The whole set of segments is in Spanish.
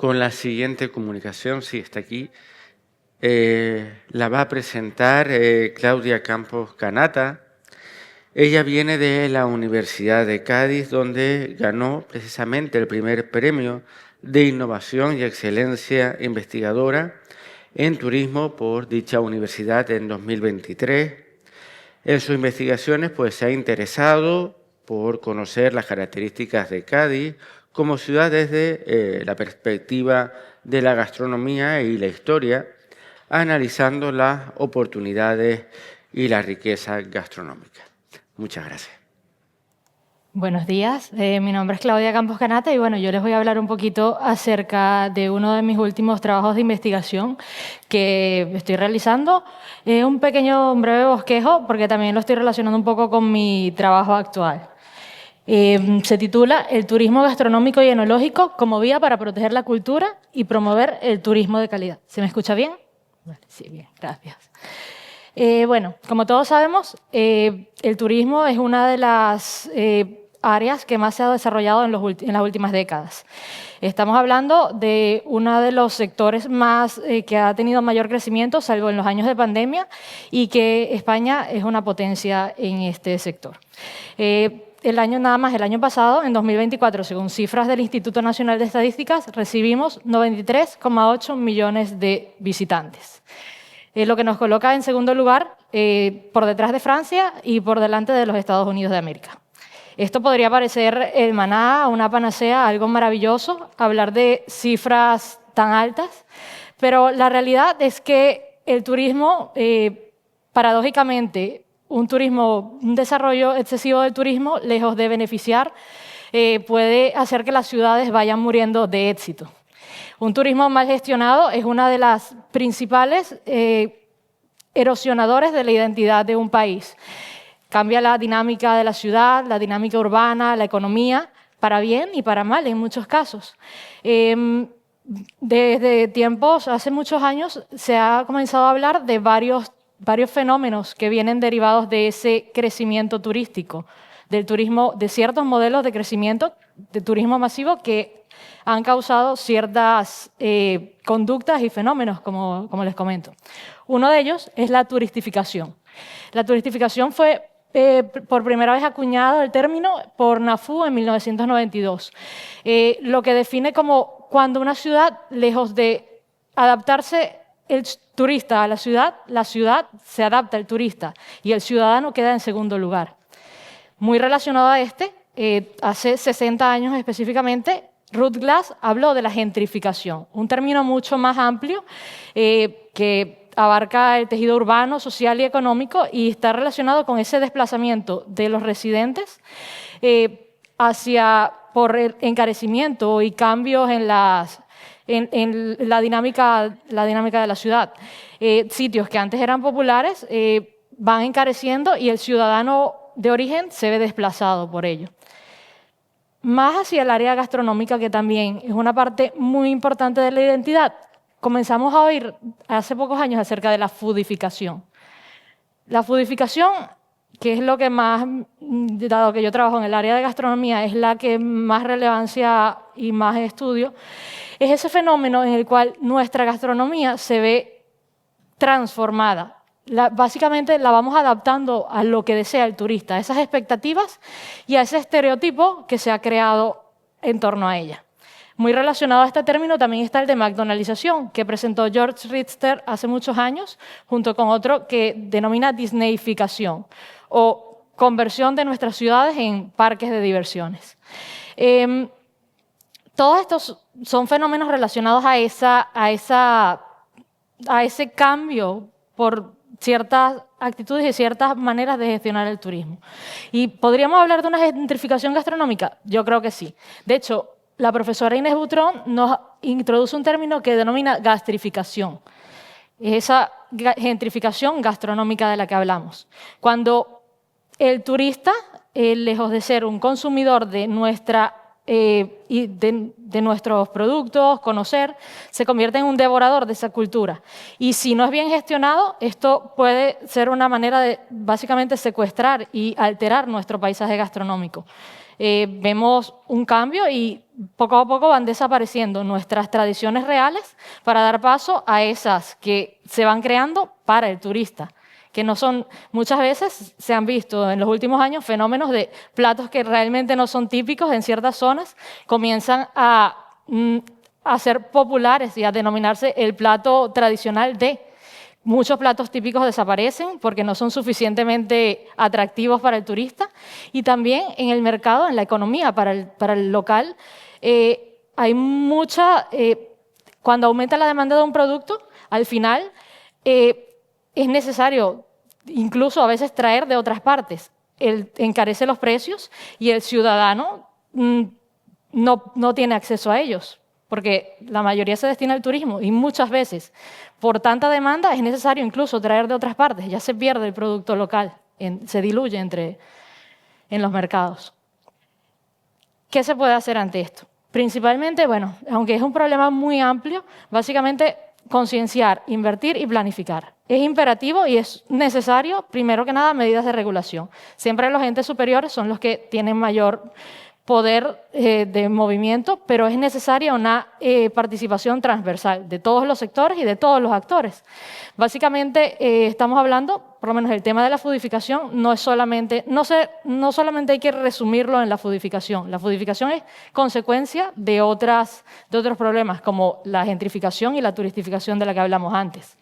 con la siguiente comunicación, sí, está aquí. La va a presentar Claudia Campos Canata. Ella viene de la Universidad de Cádiz, donde ganó precisamente el primer premio de innovación y excelencia investigadora en turismo por dicha universidad en 2023. En sus investigaciones se ha interesado por conocer las características de Cádiz como ciudad desde la perspectiva de la gastronomía y la historia, analizando las oportunidades y la riqueza gastronómica. Muchas gracias. Buenos días, mi nombre es Claudia Campos Canata y bueno, yo les voy a hablar un poquito acerca de uno de mis últimos trabajos de investigación que estoy realizando. Un breve bosquejo porque también lo estoy relacionando un poco con mi trabajo actual. Se titula El turismo gastronómico y enológico como vía para proteger la cultura y promover el turismo de calidad. ¿Se me escucha bien? Vale, sí, bien, gracias. Bueno, como todos sabemos, el turismo es una de las áreas que más se ha desarrollado en las últimas décadas. Estamos hablando de uno de los sectores más que ha tenido mayor crecimiento, salvo en los años de pandemia, y que España es una potencia en este sector. El año pasado, en 2024, según cifras del Instituto Nacional de Estadísticas, recibimos 93,8 millones de visitantes. Lo que nos coloca en segundo lugar por detrás de Francia y por delante de los Estados Unidos de América. Esto podría parecer el maná, una panacea, algo maravilloso, hablar de cifras tan altas, pero la realidad es que el turismo, paradójicamente, un desarrollo excesivo del turismo, lejos de beneficiar, puede hacer que las ciudades vayan muriendo de éxito. Un turismo mal gestionado es una de las principales erosionadores de la identidad de un país. Cambia la dinámica de la ciudad, la dinámica urbana, la economía, para bien y para mal en muchos casos. Hace muchos años, se ha comenzado a hablar de varios fenómenos que vienen derivados de ese crecimiento turístico, del turismo, de ciertos modelos de crecimiento, de turismo masivo que han causado ciertas conductas y fenómenos, como les comento. Uno de ellos es la turistificación. La turistificación fue por primera vez acuñado el término por Nafú en 1992, lo que define como cuando una ciudad, lejos de adaptarse el turista a la ciudad se adapta al turista y el ciudadano queda en segundo lugar. Muy relacionado a hace 60 años específicamente, Ruth Glass habló de la gentrificación, un término mucho más amplio que abarca el tejido urbano, social y económico y está relacionado con ese desplazamiento de los residentes por el encarecimiento y cambios en la dinámica de la ciudad. Sitios que antes eran populares van encareciendo y el ciudadano de origen se ve desplazado por ello. Más hacia el área gastronómica, que también es una parte muy importante de la identidad. Comenzamos a oír hace pocos años acerca de la foodificación. La foodificación, que es lo que más, dado que yo trabajo en el área de gastronomía, es la que más relevancia y más estudio, es ese fenómeno en el cual nuestra gastronomía se ve transformada. Básicamente la vamos adaptando a lo que desea el turista, a esas expectativas y a ese estereotipo que se ha creado en torno a ella. Muy relacionado a este término también está el de McDonaldización, que presentó George Richter hace muchos años, junto con otro que denomina Disneyficación, o conversión de nuestras ciudades en parques de diversiones. Todos estos son fenómenos relacionados a ese cambio por ciertas actitudes y ciertas maneras de gestionar el turismo. ¿Y podríamos hablar de una gentrificación gastronómica? Yo creo que sí. De hecho, la profesora Inés Butrón nos introduce un término que denomina gastrificación. Es esa gentrificación gastronómica de la que hablamos. Cuando el turista, lejos de ser un consumidor de nuestros productos, conocer, se convierte en un devorador de esa cultura. Y si no es bien gestionado, esto puede ser una manera de básicamente secuestrar y alterar nuestro paisaje gastronómico. vemos un cambio y poco a poco van desapareciendo nuestras tradiciones reales para dar paso a esas que se van creando para el turista, que no son, muchas veces se han visto en los últimos años fenómenos de platos que realmente no son típicos en ciertas zonas, comienzan a ser populares y a denominarse el plato tradicional de. Muchos platos típicos desaparecen porque no son suficientemente atractivos para el turista, y también en el mercado, en la economía para el local, hay cuando aumenta la demanda de un producto, al final es necesario incluso a veces traer de otras partes. Encarece los precios y el ciudadano no tiene acceso a ellos, porque la mayoría se destina al turismo y muchas veces, por tanta demanda, es necesario incluso traer de otras partes. Ya se pierde el producto local, se diluye en los mercados. ¿Qué se puede hacer ante esto? Principalmente, bueno, aunque es un problema muy amplio, básicamente concienciar, invertir y planificar. Es imperativo y es necesario, primero que nada, medidas de regulación. Siempre los entes superiores son los que tienen mayor poder de movimiento, pero es necesaria una participación transversal de todos los sectores y de todos los actores. Básicamente estamos hablando, por lo menos el tema de la foodificación, no solamente hay que resumirlo en la foodificación. La foodificación es consecuencia de otros problemas, como la gentrificación y la turistificación de la que hablamos antes.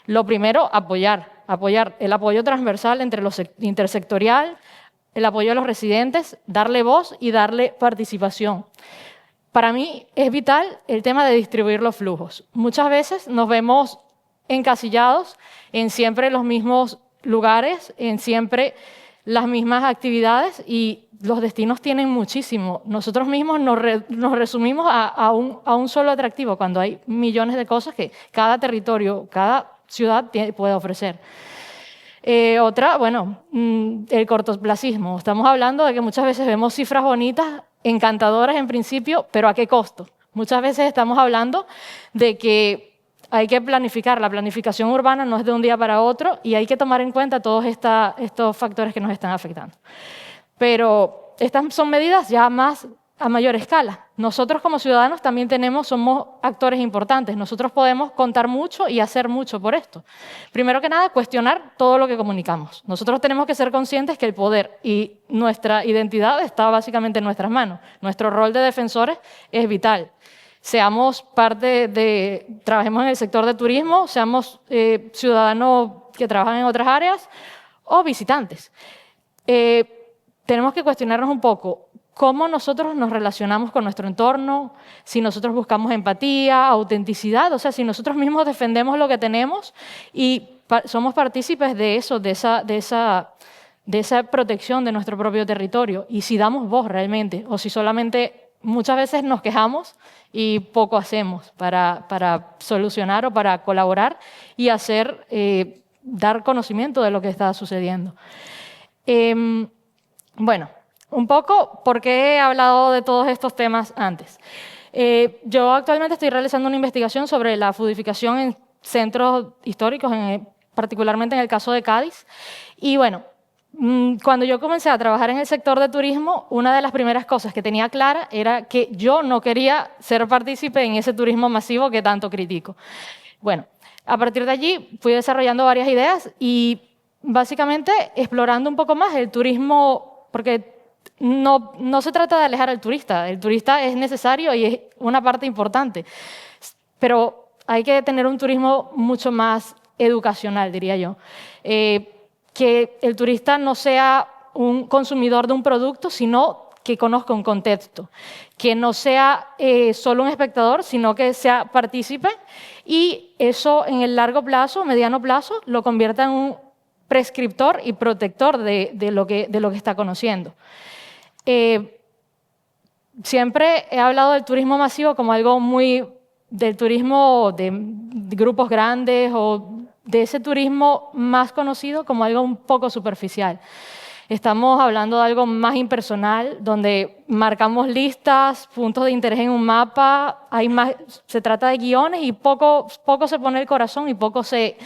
Lo primero, apoyar el apoyo transversal entre los intersectorial, el apoyo a los residentes, darle voz y darle participación. Para mí es vital el tema de distribuir los flujos. Muchas veces nos vemos encasillados en siempre los mismos lugares, en siempre las mismas actividades, y los destinos tienen muchísimo. Nosotros mismos nos resumimos a un solo atractivo, cuando hay millones de cosas que cada territorio, cada ciudad puede ofrecer. Otra, bueno, el cortoplacismo. Estamos hablando de que muchas veces vemos cifras bonitas, encantadoras en principio, pero ¿a qué costo? Muchas veces estamos hablando de que hay que planificar. La planificación urbana no es de un día para otro y hay que tomar en cuenta todos estos factores que nos están afectando. Pero estas son medidas ya más a mayor escala. Nosotros como ciudadanos también somos actores importantes. Nosotros podemos contar mucho y hacer mucho por esto. Primero que nada, cuestionar todo lo que comunicamos. Nosotros tenemos que ser conscientes que el poder y nuestra identidad está básicamente en nuestras manos. Nuestro rol de defensores es vital. Trabajemos en el sector de turismo, seamos ciudadanos que trabajan en otras áreas o visitantes. Tenemos que cuestionarnos un poco cómo nosotros nos relacionamos con nuestro entorno, si nosotros buscamos empatía, autenticidad, o sea, si nosotros mismos defendemos lo que tenemos y somos partícipes de eso, de esa protección de nuestro propio territorio, y si damos voz realmente, o si solamente muchas veces nos quejamos y poco hacemos para solucionar o para colaborar y dar conocimiento de lo que está sucediendo. Bueno, un poco, ¿por qué he hablado de todos estos temas antes? Yo actualmente estoy realizando una investigación sobre la foodificación en centros históricos, particularmente en el caso de Cádiz. Y bueno, cuando yo comencé a trabajar en el sector de turismo, una de las primeras cosas que tenía clara era que yo no quería ser partícipe en ese turismo masivo que tanto critico. Bueno, a partir de allí fui desarrollando varias ideas y básicamente explorando un poco más el turismo, porque no se trata de alejar al turista. El turista es necesario y es una parte importante, pero hay que tener un turismo mucho más educacional, diría yo. Que el turista no sea un consumidor de un producto, sino que conozca un contexto, que no sea solo un espectador, sino que sea partícipe, y eso en el largo plazo, mediano plazo, lo convierta en un prescriptor y protector de lo que está conociendo. Siempre he hablado del turismo masivo como algo del turismo de grupos grandes, o de ese turismo más conocido como algo un poco superficial. Estamos hablando de algo más impersonal, donde marcamos listas, puntos de interés en un mapa, se trata de guiones y poco se pone el corazón y poco se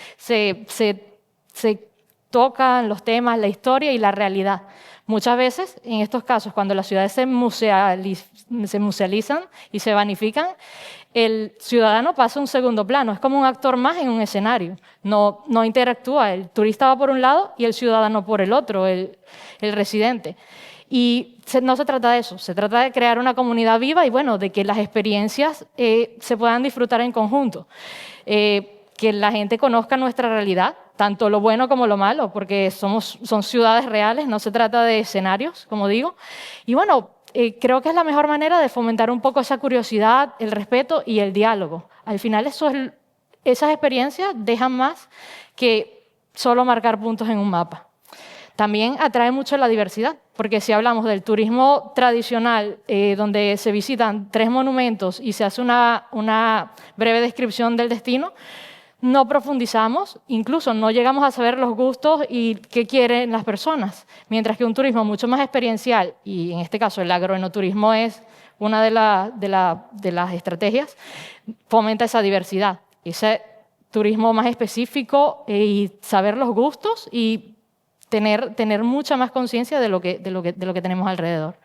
tocan los temas, la historia y la realidad. Muchas veces, en estos casos, cuando las ciudades se musealizan y se vanifican, el ciudadano pasa a un segundo plano, es como un actor más en un escenario, no interactúa, el turista va por un lado y el ciudadano por el otro, el residente. Y no se trata de eso, se trata de crear una comunidad viva y bueno, de que las experiencias se puedan disfrutar en conjunto, que la gente conozca nuestra realidad, tanto lo bueno como lo malo, porque son ciudades reales, no se trata de escenarios, como digo. Y bueno, creo que es la mejor manera de fomentar un poco esa curiosidad, el respeto y el diálogo. Al final esas experiencias dejan más que solo marcar puntos en un mapa. También atrae mucho la diversidad, porque si hablamos del turismo tradicional, donde se visitan 3 monumentos y se hace una breve descripción del destino, no profundizamos, incluso no llegamos a saber los gustos y qué quieren las personas, mientras que un turismo mucho más experiencial, y en este caso el agroenoturismo es una de las estrategias, fomenta esa diversidad, ese turismo más específico y saber los gustos y tener mucha más conciencia de lo que tenemos alrededor.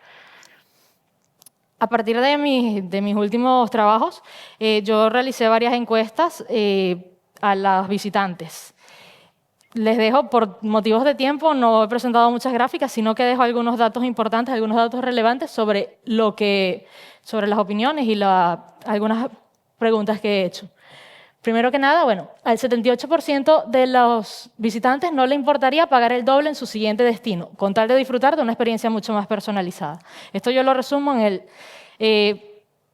A partir de mis últimos trabajos, yo realicé varias encuestas a los visitantes. Les dejo, por motivos de tiempo, no he presentado muchas gráficas, sino que dejo algunos datos importantes, algunos datos relevantes sobre las opiniones y algunas preguntas que he hecho. Primero que nada, bueno, al 78% de los visitantes no le importaría pagar el doble en su siguiente destino, con tal de disfrutar de una experiencia mucho más personalizada. Esto yo lo resumo en el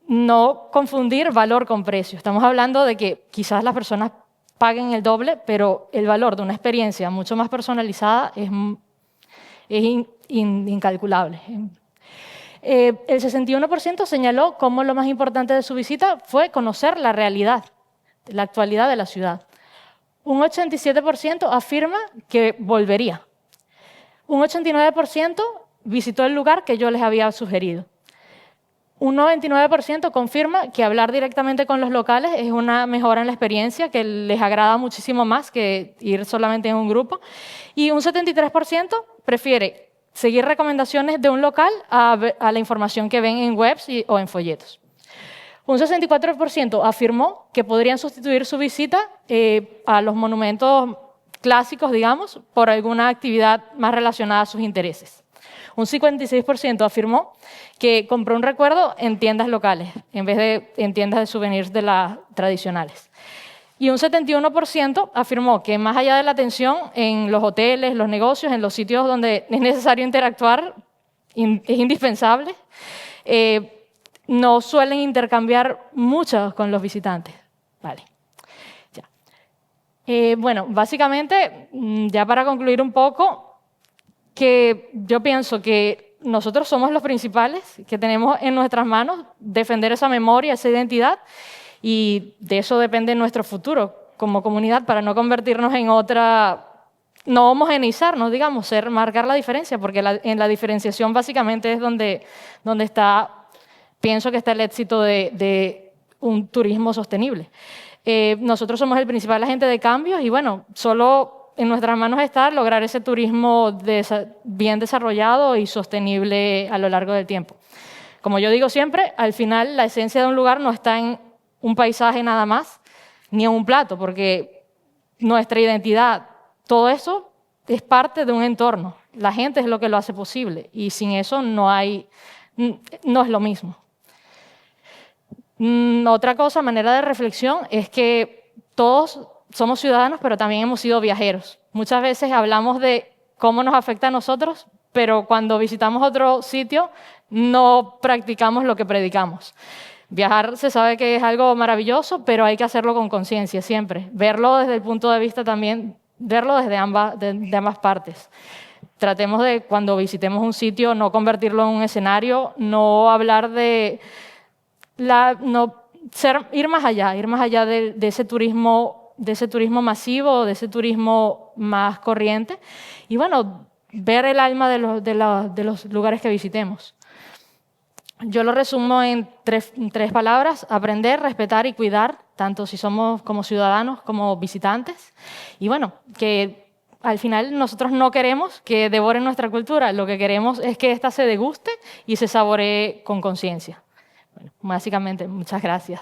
no confundir valor con precio. Estamos hablando de que quizás las personas paguen el doble, pero el valor de una experiencia mucho más personalizada es incalculable. El 61% señaló como lo más importante de su visita fue conocer la realidad, la actualidad de la ciudad. Un 87% afirma que volvería. Un 89% visitó el lugar que yo les había sugerido. Un 99% confirma que hablar directamente con los locales es una mejora en la experiencia, que les agrada muchísimo más que ir solamente en un grupo. Y un 73% prefiere seguir recomendaciones de un local a la información que ven en webs o en folletos. Un 64% afirmó que podrían sustituir su visita a los monumentos clásicos, digamos, por alguna actividad más relacionada a sus intereses. Un 56% afirmó que compró un recuerdo en tiendas locales, en vez de en tiendas de souvenirs de las tradicionales. Y un 71% afirmó que más allá de la atención en los hoteles, los negocios, en los sitios donde es necesario interactuar, es indispensable, no suelen intercambiar mucho con los visitantes. Vale. Ya. Bueno, básicamente, ya para concluir un poco, que yo pienso que nosotros somos los principales, que tenemos en nuestras manos defender esa memoria, esa identidad, y de eso depende nuestro futuro como comunidad para no convertirnos en otra, no homogeneizarnos, digamos, marcar la diferencia, porque en la diferenciación básicamente es donde está, pienso que está el éxito de un turismo sostenible. Nosotros somos el principal agente de cambios y bueno, solo en nuestras manos está lograr ese turismo bien desarrollado y sostenible a lo largo del tiempo. Como yo digo siempre, al final la esencia de un lugar no está en un paisaje nada más, ni en un plato, porque nuestra identidad, todo eso es parte de un entorno. La gente es lo que lo hace posible y sin eso no es lo mismo. Otra cosa, manera de reflexión, es que todos somos ciudadanos, pero también hemos sido viajeros. Muchas veces hablamos de cómo nos afecta a nosotros, pero cuando visitamos otro sitio no practicamos lo que predicamos. Viajar se sabe que es algo maravilloso, pero hay que hacerlo con conciencia siempre. Verlo desde el punto de vista también, verlo desde ambas partes. Tratemos de, cuando visitemos un sitio, no convertirlo en un escenario, no hablar ir más allá de ese turismo masivo, de ese turismo más corriente. Y bueno, ver el alma de los lugares que visitemos. Yo lo resumo en tres palabras: aprender, respetar y cuidar, tanto si somos como ciudadanos como visitantes. Y bueno, que al final nosotros no queremos que devoren nuestra cultura, lo que queremos es que ésta se deguste y se saboree con conciencia. Bueno, básicamente, muchas gracias.